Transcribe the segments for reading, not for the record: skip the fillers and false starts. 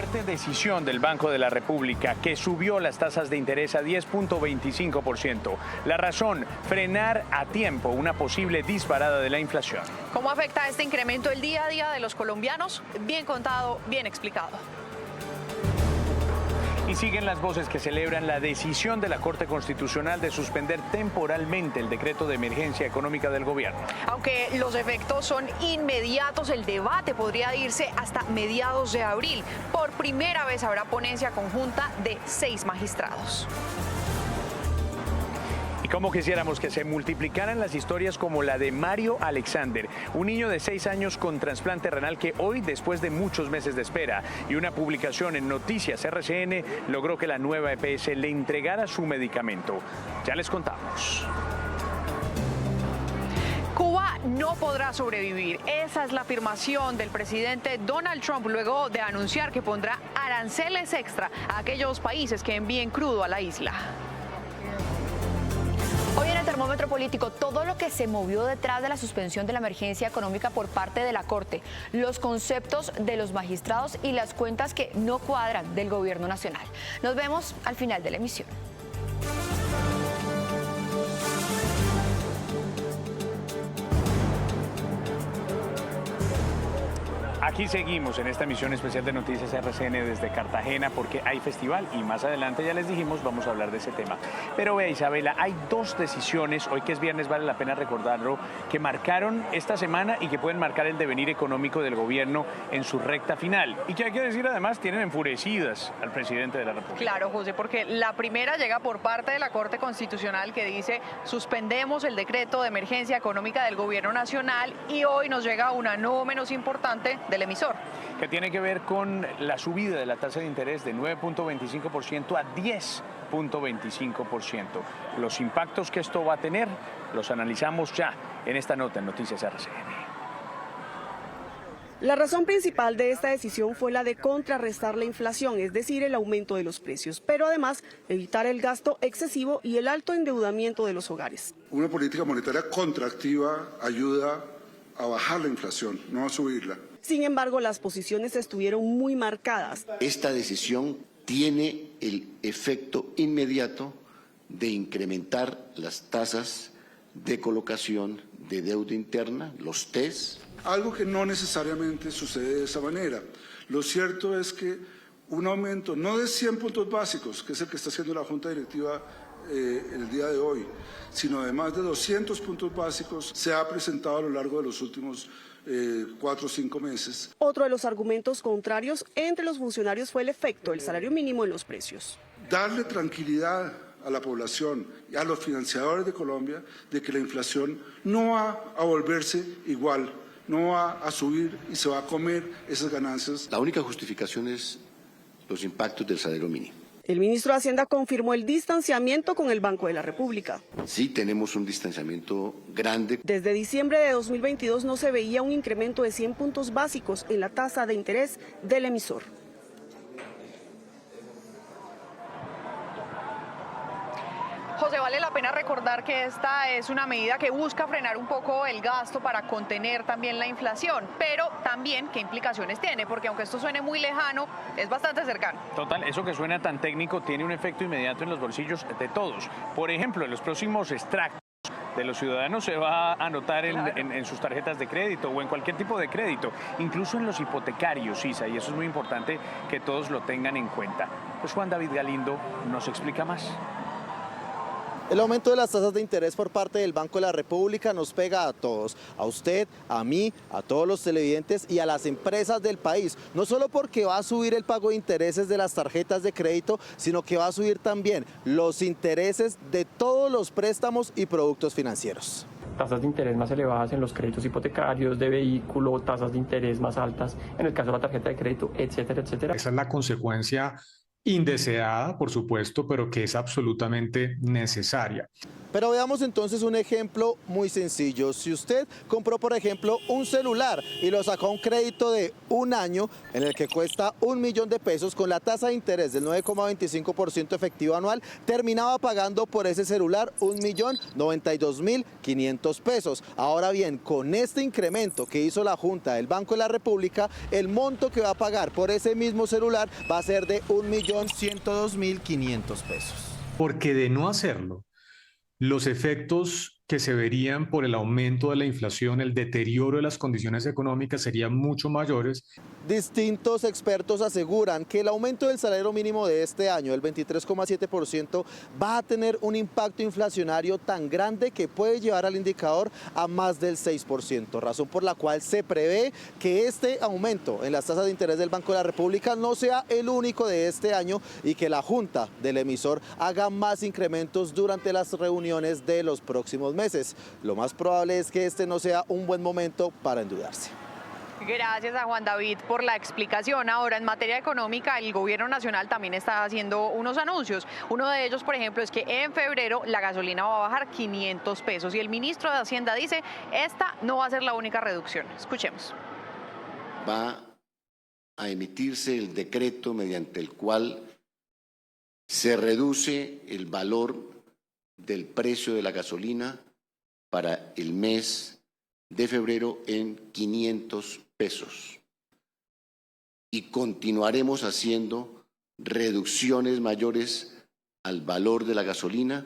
Fuerte decisión del Banco de la República, que subió las tasas de interés a 10.25%. La razón, frenar a tiempo una posible disparada de la inflación. ¿Cómo afecta este incremento el día a día de los colombianos? Bien contado, bien explicado. Y siguen las voces que celebran la decisión de la Corte Constitucional de suspender temporalmente el decreto de emergencia económica del gobierno. Aunque los efectos son inmediatos, el debate podría irse hasta mediados de abril. Por primera vez habrá ponencia conjunta de 6 magistrados. Como quisiéramos que se multiplicaran las historias como la de Mario Alexander, un niño de 6 años con trasplante renal que hoy, después de muchos meses de espera y una publicación en Noticias RCN, logró que la nueva EPS le entregara su medicamento. Ya les contamos. Cuba no podrá sobrevivir. Esa es la afirmación del presidente Donald Trump luego de anunciar que pondrá aranceles extra a aquellos países que envíen crudo a la isla. Hoy en el termómetro político, todo lo que se movió detrás de la suspensión de la emergencia económica por parte de la Corte, los conceptos de los magistrados y las cuentas que no cuadran del gobierno nacional. Nos vemos al final de la emisión. Aquí seguimos en esta emisión especial de Noticias RCN desde Cartagena porque hay festival y más adelante, ya les dijimos, vamos a hablar de ese tema. Pero vea, Isabela, hay 2 decisiones, hoy que es viernes vale la pena recordarlo, que marcaron esta semana y que pueden marcar el devenir económico del gobierno en su recta final. Y que hay que decir además, tienen enfurecidas al presidente de la República. Claro, José, porque la primera llega por parte de la Corte Constitucional que dice suspendemos el decreto de emergencia económica del gobierno nacional y hoy nos llega una no menos importante del emisor. Que tiene que ver con la subida de la tasa de interés de 9.25% a 10.25%. Los impactos que esto va a tener los analizamos ya en esta nota en Noticias RCN. La razón principal de esta decisión fue la de contrarrestar la inflación, es decir, el aumento de los precios, pero además evitar el gasto excesivo y el alto endeudamiento de los hogares. Una política monetaria contractiva ayuda a bajar la inflación, no a subirla. Sin embargo, las posiciones estuvieron muy marcadas. Esta decisión tiene el efecto inmediato de incrementar las tasas de colocación de deuda interna, los TES. Algo que no necesariamente sucede de esa manera. Lo cierto es que un aumento no de 100 puntos básicos, que es el que está haciendo la Junta Directiva el día de hoy, sino de más de 200 puntos básicos, se ha presentado a lo largo de los últimos 4 o 5 meses. Otro de los argumentos contrarios entre los funcionarios fue el efecto del salario mínimo en los precios. Darle tranquilidad a la población y a los financiadores de Colombia de que la inflación no va a volverse igual, no va a subir y se va a comer esas ganancias. La única justificación es los impactos del salario mínimo. El ministro de Hacienda confirmó el distanciamiento con el Banco de la República. Sí tenemos un distanciamiento grande. Desde diciembre de 2022 no se veía un incremento de 100 puntos básicos en la tasa de interés del emisor. José, vale la pena recordar que esta es una medida que busca frenar un poco el gasto para contener también la inflación, pero también qué implicaciones tiene, porque aunque esto suene muy lejano, es bastante cercano. Total, eso que suena tan técnico tiene un efecto inmediato en los bolsillos de todos. Por ejemplo, en los próximos extractos de los ciudadanos se va a anotar en sus tarjetas de crédito o en cualquier tipo de crédito, incluso en los hipotecarios, Isa, y eso es muy importante que todos lo tengan en cuenta. Pues Juan David Galindo nos explica más. El aumento de las tasas de interés por parte del Banco de la República nos pega a todos, a usted, a mí, a todos los televidentes y a las empresas del país. No solo porque va a subir el pago de intereses de las tarjetas de crédito, sino que va a subir también los intereses de todos los préstamos y productos financieros. Tasas de interés más elevadas en los créditos hipotecarios, de vehículo, tasas de interés más altas en el caso de la tarjeta de crédito, etcétera, etcétera. Esa es la consecuencia indeseada, por supuesto, pero que es absolutamente necesaria. Pero veamos entonces un ejemplo muy sencillo. Si usted compró, por ejemplo, un celular y lo sacó a un crédito de un año en el que cuesta 1 millón de pesos con la tasa de interés del 9,25% efectivo anual, terminaba pagando por ese celular 1.092.500 pesos. Ahora bien, con este incremento que hizo la Junta del Banco de la República, el monto que va a pagar por ese mismo celular va a ser de 1.102.500 pesos. Porque de no hacerlo, los efectos que se verían por el aumento de la inflación, el deterioro de las condiciones económicas serían mucho mayores. Distintos expertos aseguran que el aumento del salario mínimo de este año, el 23,7%, va a tener un impacto inflacionario tan grande que puede llevar al indicador a más del 6%, razón por la cual se prevé que este aumento en las tasas de interés del Banco de la República no sea el único de este año y que la Junta del emisor haga más incrementos durante las reuniones de los próximos meses. Lo más probable es que este no sea un buen momento para endeudarse. Gracias a Juan David por la explicación. Ahora, en materia económica, el gobierno nacional también está haciendo unos anuncios. Uno de ellos, por ejemplo, es que en febrero la gasolina va a bajar 500 pesos y el ministro de Hacienda dice, esta no va a ser la única reducción. Escuchemos. Va a emitirse el decreto mediante el cual se reduce el valor del precio de la gasolina para el mes de febrero en 500 pesos. Y continuaremos haciendo reducciones mayores al valor de la gasolina.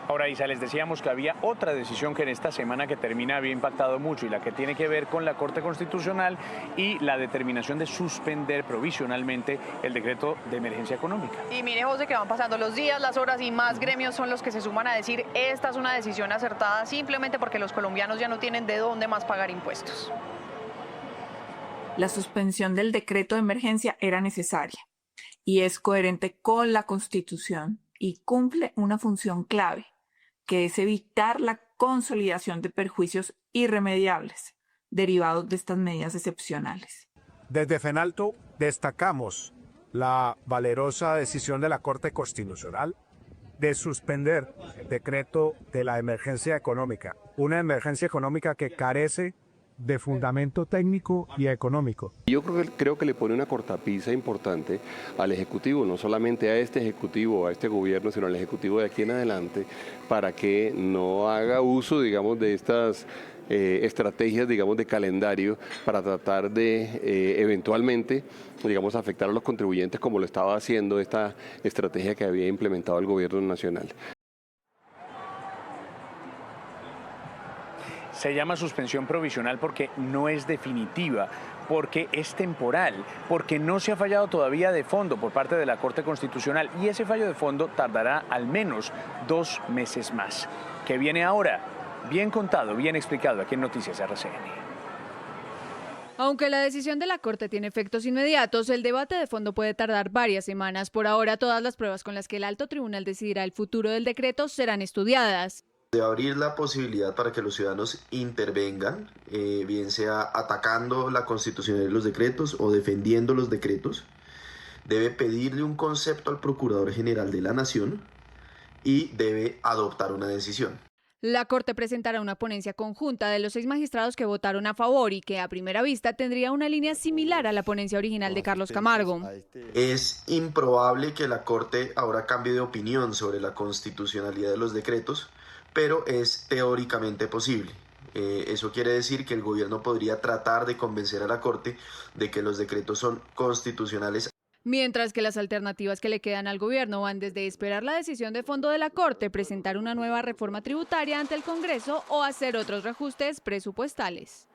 Ahora, Isa, les decíamos que había otra decisión que en esta semana que termina había impactado mucho y la que tiene que ver con la Corte Constitucional y la determinación de suspender provisionalmente el decreto de emergencia económica. Y mire, José, que van pasando los días, las horas y más gremios son los que se suman a decir esta es una decisión acertada simplemente porque los colombianos ya no tienen de dónde más pagar impuestos. La suspensión del decreto de emergencia era necesaria y es coherente con la Constitución y cumple una función clave, que es evitar la consolidación de perjuicios irremediables derivados de estas medidas excepcionales. Desde FENALTO destacamos la valerosa decisión de la Corte Constitucional de suspender el decreto de la emergencia económica, una emergencia económica que carece de fundamento técnico y económico. Yo creo que le pone una cortapisa importante al Ejecutivo, no solamente a este Ejecutivo, a este gobierno, sino al Ejecutivo de aquí en adelante, para que no haga uso, digamos, de estas estrategias, digamos, de calendario para tratar de eventualmente, digamos, afectar a los contribuyentes como lo estaba haciendo esta estrategia que había implementado el gobierno nacional. Se llama suspensión provisional porque no es definitiva, porque es temporal, porque no se ha fallado todavía de fondo por parte de la Corte Constitucional y ese fallo de fondo tardará al menos 2 meses más. ¿Qué viene ahora? Bien contado, bien explicado aquí en Noticias RCN. Aunque la decisión de la Corte tiene efectos inmediatos, el debate de fondo puede tardar varias semanas. Por ahora, todas las pruebas con las que el Alto Tribunal decidirá el futuro del decreto serán estudiadas. De abrir la posibilidad para que los ciudadanos intervengan, bien sea atacando la constitucionalidad de los decretos o defendiendo los decretos, debe pedirle un concepto al Procurador General de la Nación y debe adoptar una decisión. La Corte presentará una ponencia conjunta de los 6 magistrados que votaron a favor y que a primera vista tendría una línea similar a la ponencia original de Carlos Camargo. Es improbable que la Corte ahora cambie de opinión sobre la constitucionalidad de los decretos, pero es teóricamente posible. Eso quiere decir que el gobierno podría tratar de convencer a la Corte de que los decretos son constitucionales. Mientras que las alternativas que le quedan al gobierno van desde esperar la decisión de fondo de la Corte, presentar una nueva reforma tributaria ante el Congreso o hacer otros reajustes presupuestales.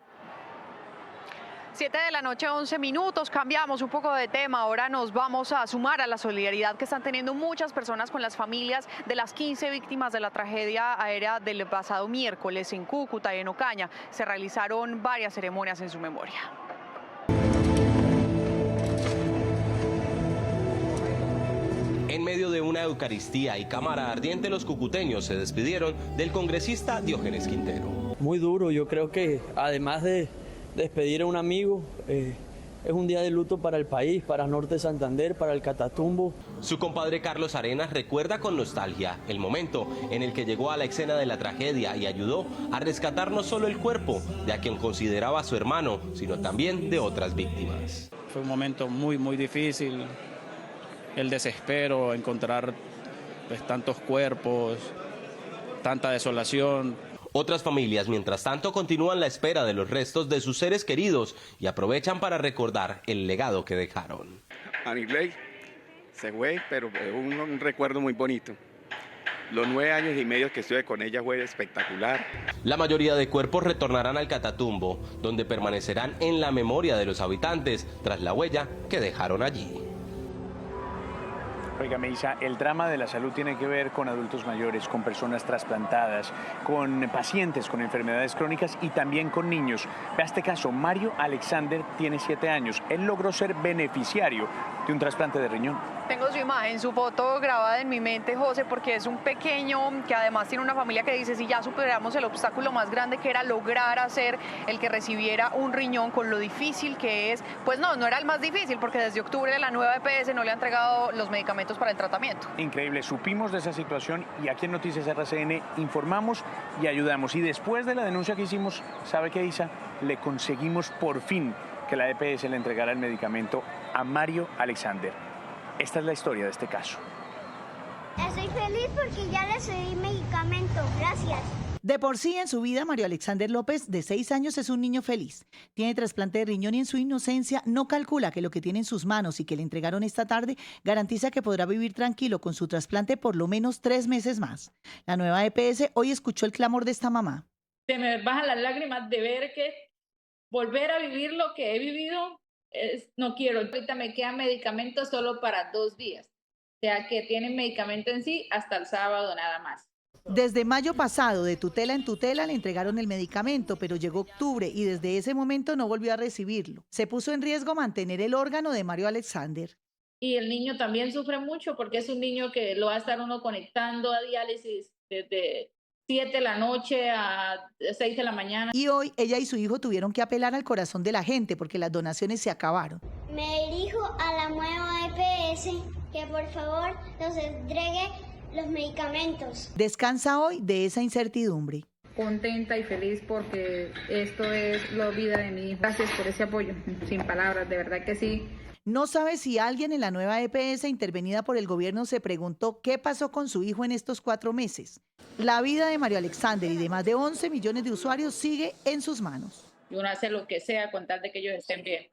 7 de la noche, 11 minutos, cambiamos un poco de tema, ahora nos vamos a sumar a la solidaridad que están teniendo muchas personas con las familias de las 15 víctimas de la tragedia aérea del pasado miércoles en Cúcuta y en Ocaña. Se realizaron varias ceremonias en su memoria. En medio de una eucaristía y cámara ardiente, los cucuteños se despidieron del congresista Diógenes Quintero. Muy duro, yo creo que además de despedir a un amigo, es un día de luto para el país, para Norte Santander, para el Catatumbo. Su compadre Carlos Arenas recuerda con nostalgia el momento en el que llegó a la escena de la tragedia y ayudó a rescatar no solo el cuerpo de a quien consideraba su hermano, sino también de otras víctimas. Fue un momento muy difícil, el desespero, encontrar pues, tantos cuerpos, tanta desolación. Otras familias, mientras tanto, continúan la espera de los restos de sus seres queridos y aprovechan para recordar el legado que dejaron. Anigley se fue, pero es un recuerdo muy bonito. Los 9 años y medio que estuve con ella fue espectacular. La mayoría de cuerpos retornarán al Catatumbo, donde permanecerán en la memoria de los habitantes tras la huella que dejaron allí. Oiga, Meisa, el drama de la salud tiene que ver con adultos mayores, con personas trasplantadas, con pacientes con enfermedades crónicas y también con niños. Vea este caso, Mario Alexander tiene 7 años. Él logró ser beneficiario de un trasplante de riñón. Tengo su imagen, su foto grabada en mi mente, José, porque es un pequeño que además tiene una familia que dice, si ya superamos el obstáculo más grande que era lograr hacer el que recibiera un riñón con lo difícil que es, pues no era el más difícil porque desde octubre la nueva EPS no le ha entregado los medicamentos para el tratamiento. Increíble, supimos de esa situación y aquí en Noticias RCN informamos y ayudamos. Y después de la denuncia que hicimos, ¿sabe qué, Isa? Le conseguimos por fin que la EPS le entregara el medicamento a Mario Alexander. Esta es la historia de este caso. Estoy feliz porque ya le cedí medicamento. Gracias. De por sí, en su vida, Mario Alexander López, de 6 años, es un niño feliz. Tiene trasplante de riñón y en su inocencia no calcula que lo que tiene en sus manos y que le entregaron esta tarde garantiza que podrá vivir tranquilo con su trasplante por lo menos 3 meses más. La nueva EPS hoy escuchó el clamor de esta mamá. Se me bajan las lágrimas de ver que volver a vivir lo que he vivido, no quiero. Ahorita me quedan medicamentos solo para 2 días. O sea que tienen medicamento en sí hasta el sábado nada más. Desde mayo pasado, de tutela en tutela, le entregaron el medicamento, pero llegó octubre y desde ese momento no volvió a recibirlo. Se puso en riesgo mantener el órgano de Mario Alexander. Y el niño también sufre mucho porque es un niño que lo va a estar uno conectando a diálisis desde 7 de la noche a 6 de la mañana. Y hoy ella y su hijo tuvieron que apelar al corazón de la gente porque las donaciones se acabaron. Me dirijo a la nueva EPS que por favor nos entregue los medicamentos. Descansa hoy de esa incertidumbre. Contenta y feliz porque esto es la vida de mi hijo. Gracias por ese apoyo, sin palabras, de verdad que sí. No sabe si alguien en la nueva EPS intervenida por el gobierno se preguntó qué pasó con su hijo en estos 4 meses. La vida de Mario Alexander y de más de 11 millones de usuarios sigue en sus manos. Y uno hace lo que sea con tal de que ellos estén bien.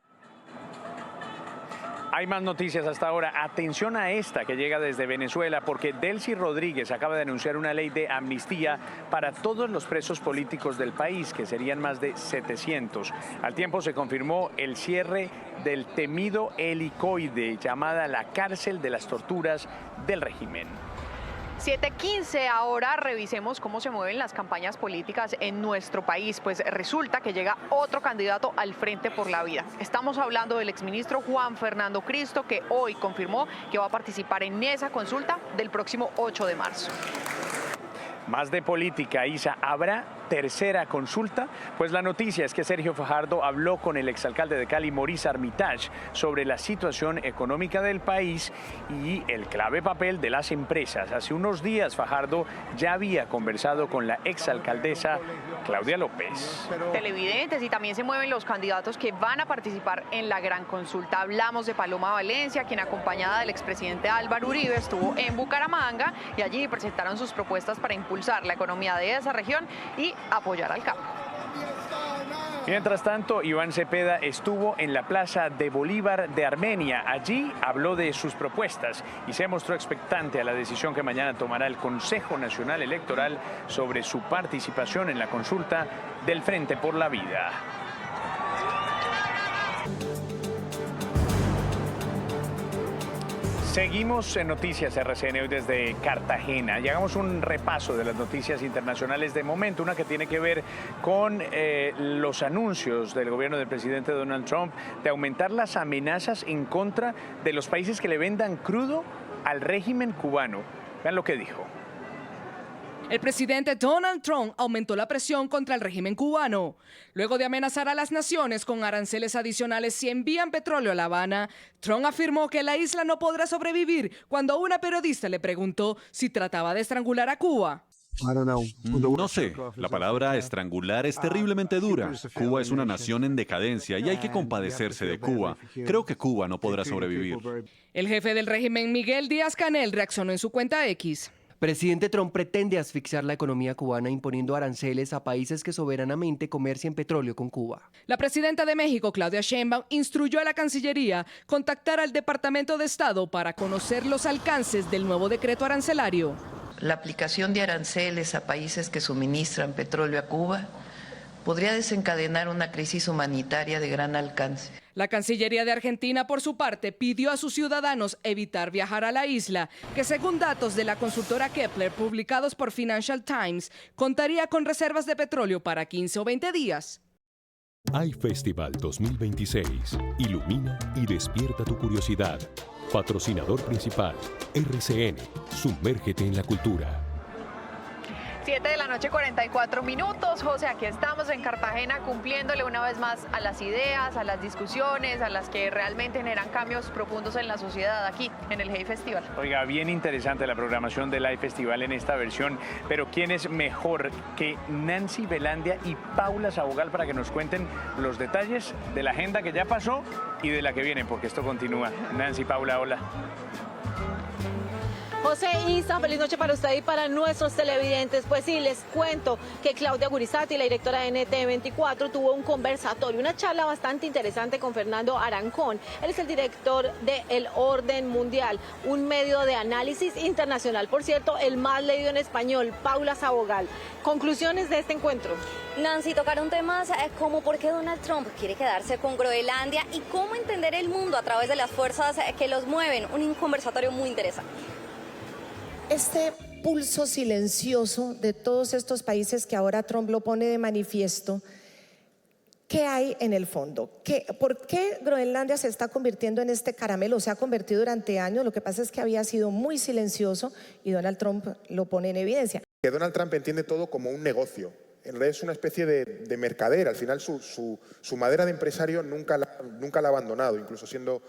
Hay más noticias hasta ahora. Atención a esta que llega desde Venezuela porque Delcy Rodríguez acaba de anunciar una ley de amnistía para todos los presos políticos del país, que serían más de 700. Al tiempo se confirmó el cierre del temido helicoide, llamada la cárcel de las torturas del régimen. 7:15, ahora revisemos cómo se mueven las campañas políticas en nuestro país, pues resulta que llega otro candidato al Frente por la Vida. Estamos hablando del exministro Juan Fernando Cristo, que hoy confirmó que va a participar en esa consulta del próximo 8 de marzo. Más de política, Isa. ¿Habrá tercera consulta? Pues la noticia es que Sergio Fajardo habló con el exalcalde de Cali, Maurice Armitage, sobre la situación económica del país y el clave papel de las empresas. Hace unos días Fajardo ya había conversado con la exalcaldesa Claudia López. Televidentes, y también se mueven los candidatos que van a participar en la gran consulta. Hablamos de Paloma Valencia, quien acompañada del expresidente Álvaro Uribe estuvo en Bucaramanga y allí presentaron sus propuestas para impulsar la economía de esa región y apoyar al campo. Mientras tanto, Iván Cepeda estuvo en la Plaza de Bolívar de Armenia. Allí habló de sus propuestas y se mostró expectante a la decisión que mañana tomará el Consejo Nacional Electoral sobre su participación en la consulta del Frente por la Vida. Seguimos en Noticias RCN hoy desde Cartagena y hagamos un repaso de las noticias internacionales de momento, una que tiene que ver con los anuncios del gobierno del presidente Donald Trump de aumentar las amenazas en contra de los países que le vendan crudo al régimen cubano. Vean lo que dijo. El presidente Donald Trump aumentó la presión contra el régimen cubano. Luego de amenazar a las naciones con aranceles adicionales si envían petróleo a La Habana, Trump afirmó que la isla no podrá sobrevivir cuando una periodista le preguntó si trataba de estrangular a Cuba. No sé, la palabra estrangular es terriblemente dura. Cuba es una nación en decadencia y hay que compadecerse de Cuba. Creo que Cuba no podrá sobrevivir. El jefe del régimen, Miguel Díaz-Canel, reaccionó en su cuenta X. Presidente Trump pretende asfixiar la economía cubana imponiendo aranceles a países que soberanamente comercian petróleo con Cuba. La presidenta de México, Claudia Sheinbaum, instruyó a la Cancillería contactar al Departamento de Estado para conocer los alcances del nuevo decreto arancelario. La aplicación de aranceles a países que suministran petróleo a Cuba podría desencadenar una crisis humanitaria de gran alcance. La Cancillería de Argentina, por su parte, pidió a sus ciudadanos evitar viajar a la isla, que según datos de la consultora Kepler publicados por Financial Times, contaría con reservas de petróleo para 15 o 20 días. iFestival 2026. Ilumina y despierta tu curiosidad. Patrocinador principal, RCN. Sumérgete en la cultura. 7 de la noche, 44 minutos. José, aquí estamos en Cartagena cumpliéndole una vez más a las ideas, a las discusiones, a las que realmente generan cambios profundos en la sociedad aquí en el Hey Festival. Oiga, bien interesante la programación del Hey Festival en esta versión, pero ¿quién es mejor que Nancy Velandia y Paula Sabogal para que nos cuenten los detalles de la agenda que ya pasó y de la que viene? Porque esto continúa. Nancy, Paula, hola. José, Isa, feliz noche para usted y para nuestros televidentes. Pues sí, les cuento que Claudia Gurizati, la directora de NT24, tuvo un conversatorio, una charla bastante interesante con Fernando Arancón. Él es el director de El Orden Mundial, un medio de análisis internacional. Por cierto, el más leído en español. Paula Sabogal, conclusiones de este encuentro. Nancy, tocaron temas como por qué Donald Trump quiere quedarse con Groenlandia y cómo entender el mundo a través de las fuerzas que los mueven. Un conversatorio muy interesante. Este pulso silencioso de todos estos países que ahora Trump lo pone de manifiesto, ¿qué hay en el fondo? ¿Por qué Groenlandia se está convirtiendo en este caramelo? Se ha convertido durante años, lo que pasa es que había sido muy silencioso y Donald Trump lo pone en evidencia. Que Donald Trump entiende todo como un negocio, en realidad es una especie de mercader, al final su madera de empresario nunca la ha abandonado, incluso siendo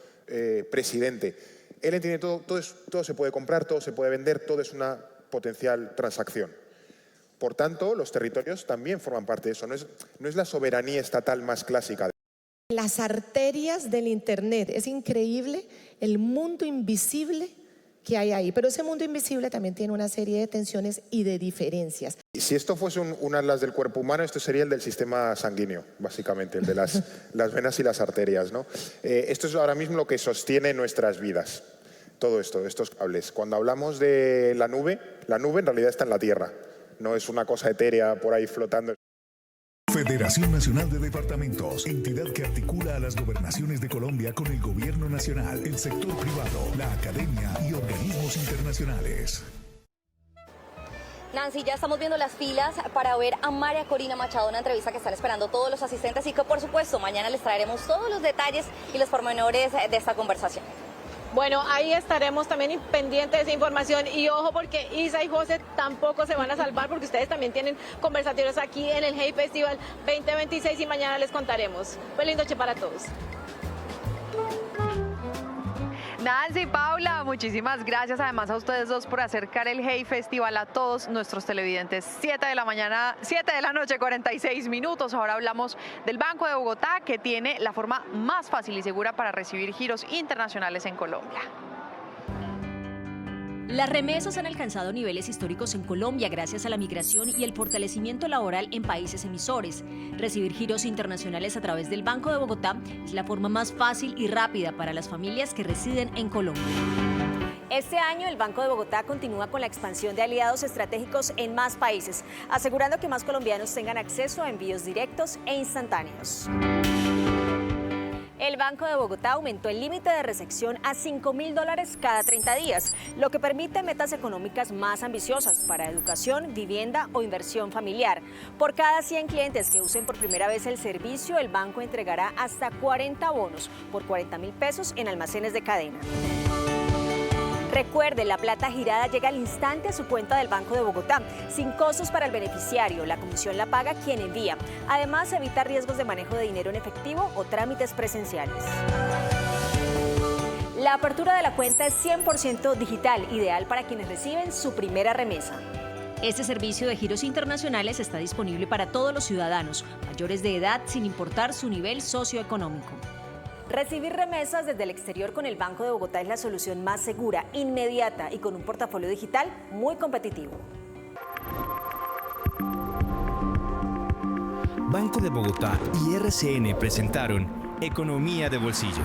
presidente. Él entiende todo se puede comprar, todo se puede vender, todo es una potencial transacción. Por tanto, los territorios también forman parte de eso, no es la soberanía estatal más clásica. Las arterias del Internet, es increíble el mundo invisible que hay ahí, pero ese mundo invisible también tiene una serie de tensiones y de diferencias. Y si esto fuese un atlas del cuerpo humano, esto sería el del sistema sanguíneo, básicamente, el de las venas y las arterias, ¿no? Esto es ahora mismo lo que sostiene nuestras vidas, todo esto, estos cables. Cuando hablamos de la nube en realidad está en la Tierra, no es una cosa etérea por ahí flotando. Federación Nacional de Departamentos, entidad que articula a las gobernaciones de Colombia con el gobierno nacional, el sector privado, la academia y organismos internacionales. Nancy, ya estamos viendo las filas para ver a María Corina Machado, una entrevista que están esperando todos los asistentes y que por supuesto mañana les traeremos todos los detalles y los pormenores de esta conversación. Bueno, ahí estaremos también pendientes de esa información y ojo porque Isa y José tampoco se van a salvar porque ustedes también tienen conversatorios aquí en el Hey Festival 2026 y mañana les contaremos. Feliz noche para todos. Nancy, Paula, muchísimas gracias además a ustedes dos por acercar el Hey Festival a todos nuestros televidentes. 7 de la noche, 46 minutos. Ahora hablamos del Banco de Bogotá, que tiene la forma más fácil y segura para recibir giros internacionales en Colombia. Las remesas han alcanzado niveles históricos en Colombia gracias a la migración y el fortalecimiento laboral en países emisores. Recibir giros internacionales a través del Banco de Bogotá es la forma más fácil y rápida para las familias que residen en Colombia. Este año el Banco de Bogotá continúa con la expansión de aliados estratégicos en más países, asegurando que más colombianos tengan acceso a envíos directos e instantáneos. El Banco de Bogotá aumentó el límite de recepción a $5.000 cada 30 días, lo que permite metas económicas más ambiciosas para educación, vivienda o inversión familiar. Por cada 100 clientes que usen por primera vez el servicio, el banco entregará hasta 40 bonos por 40.000 pesos en almacenes de cadena. Recuerde, la plata girada llega al instante a su cuenta del Banco de Bogotá, sin costos para el beneficiario. La comisión la paga quien envía. Además, evita riesgos de manejo de dinero en efectivo o trámites presenciales. La apertura de la cuenta es 100% digital, ideal para quienes reciben su primera remesa. Este servicio de giros internacionales está disponible para todos los ciudadanos, mayores de edad, sin importar su nivel socioeconómico. Recibir remesas desde el exterior con el Banco de Bogotá es la solución más segura, inmediata y con un portafolio digital muy competitivo. Banco de Bogotá y RCN presentaron Economía de Bolsillo.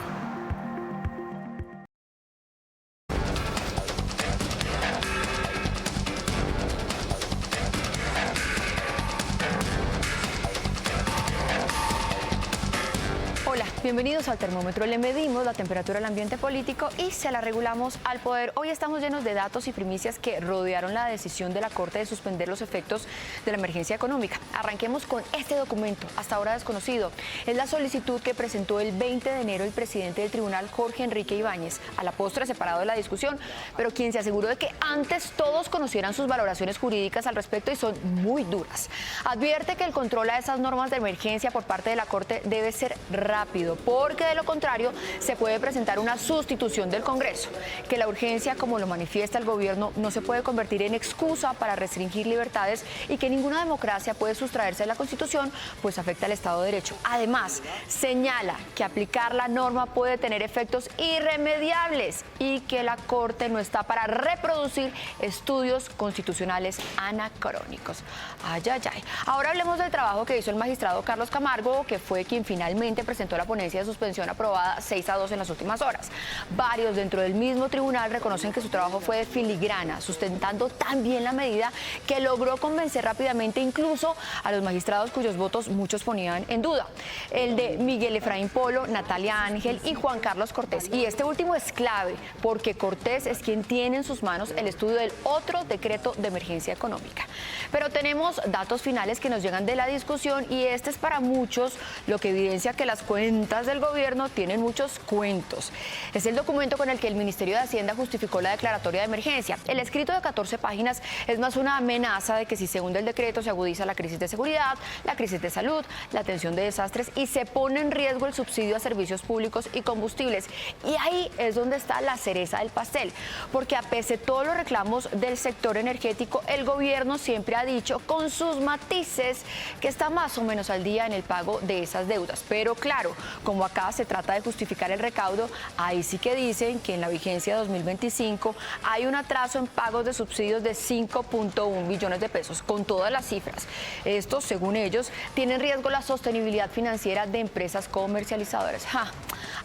Bienvenidos al termómetro. Le medimos la temperatura al ambiente político y se la regulamos al poder. Hoy estamos llenos de datos y primicias que rodearon la decisión de la Corte de suspender los efectos de la emergencia económica. Arranquemos con este documento, hasta ahora desconocido. Es la solicitud que presentó el 20 de enero el presidente del tribunal, Jorge Enrique Ibáñez, a la postre separado de la discusión, pero quien se aseguró de que antes todos conocieran sus valoraciones jurídicas al respecto y son muy duras. Advierte que el control a esas normas de emergencia por parte de la Corte debe ser rápido, porque de lo contrario se puede presentar una sustitución del Congreso, que la urgencia, como lo manifiesta el gobierno, no se puede convertir en excusa para restringir libertades y que ninguna democracia puede sustraerse de la Constitución, pues afecta al Estado de Derecho. Además, señala que aplicar la norma puede tener efectos irremediables y que la Corte no está para reproducir estudios constitucionales anacrónicos. Ay, ay, ay. Ahora hablemos del trabajo que hizo el magistrado Carlos Camargo, que fue quien finalmente presentó la ponencia de suspensión aprobada 6-2 en las últimas horas. Varios dentro del mismo tribunal reconocen que su trabajo fue de filigrana, sustentando también la medida que logró convencer rápidamente incluso a los magistrados cuyos votos muchos ponían en duda. El de Miguel Efraín Polo, Natalia Ángel y Juan Carlos Cortés. Y este último es clave porque Cortés es quien tiene en sus manos el estudio del otro decreto de emergencia económica. Pero tenemos datos finales que nos llegan de la discusión y este es para muchos lo que evidencia que las cuentas del gobierno tienen muchos cuentos. Es el documento con el que el Ministerio de Hacienda justificó la declaratoria de emergencia. El escrito de 14 páginas es más una amenaza de que si se hunde el decreto se agudiza la crisis de seguridad, la crisis de salud, la atención de desastres y se pone en riesgo el subsidio a servicios públicos y combustibles. Y ahí es donde está la cereza del pastel, porque a pesar de todos los reclamos del sector energético, el gobierno siempre ha dicho con sus matices que está más o menos al día en el pago de esas deudas. Pero claro, como acá se trata de justificar el recaudo, ahí sí que dicen que en la vigencia 2025 hay un atraso en pagos de subsidios de 5.1 billones de pesos, con todas las cifras. Estos, según ellos, tienen riesgo la sostenibilidad financiera de empresas comercializadoras.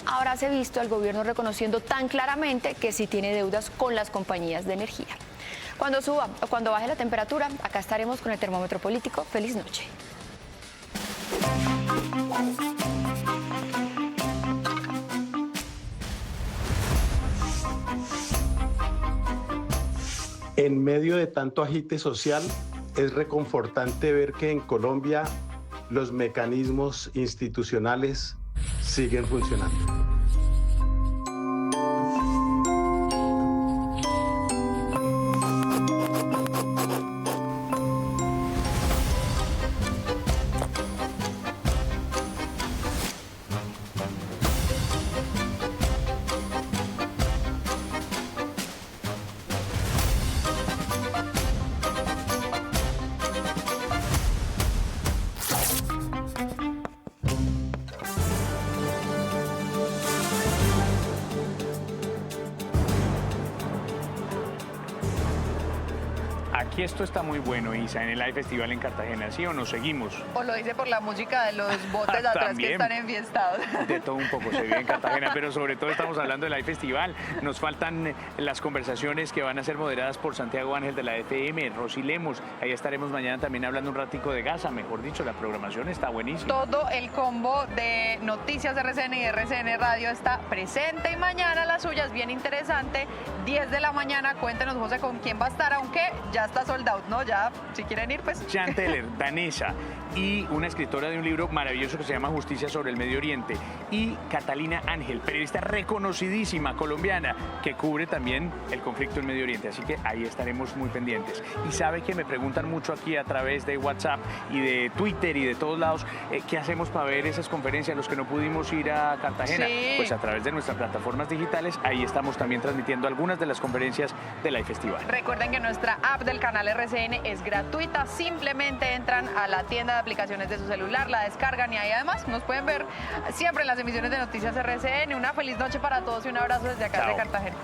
Ahora se ha visto al gobierno reconociendo tan claramente que sí tiene deudas con las compañías de energía. Cuando suba o cuando baje la temperatura, acá estaremos con el termómetro político. Feliz noche. En medio de tanto agite social, es reconfortante ver que en Colombia los mecanismos institucionales siguen funcionando. Aquí esto está muy bueno, Isa, en el Live Festival en Cartagena, ¿sí o no? Seguimos. O lo dice por la música de los botes de atrás que están enfiestados. De todo un poco se vive en Cartagena, pero sobre todo estamos hablando del Live Festival. Nos faltan las conversaciones que van a ser moderadas por Santiago Ángel de la FM, Rosy Lemos. Ahí estaremos mañana también hablando un ratico de Gaza, mejor dicho, la programación está buenísima. Todo el combo de noticias de RCN y RCN Radio está presente y mañana la suya es bien interesante. 10 de la mañana, cuéntenos, José, con quién va a estar, aunque ya está sold out, ¿no? Ya, si quieren ir, pues... Jan Teller, danesa, y una escritora de un libro maravilloso que se llama Justicia sobre el Medio Oriente, y Catalina Ángel, periodista reconocidísima colombiana, que cubre también el conflicto en Medio Oriente, así que ahí estaremos muy pendientes. Y sabe que me preguntan mucho aquí a través de WhatsApp y de Twitter y de todos lados, ¿qué hacemos para ver esas conferencias, los que no pudimos ir a Cartagena? Sí. Pues a través de nuestras plataformas digitales, ahí estamos también transmitiendo algunas de las conferencias del iFestival. Recuerden que nuestra app del canal RCN es gratuita, simplemente entran a la tienda de aplicaciones de su celular, la descargan y ahí además nos pueden ver siempre en las emisiones de Noticias RCN. Una feliz noche para todos y un abrazo desde acá de Cartagena.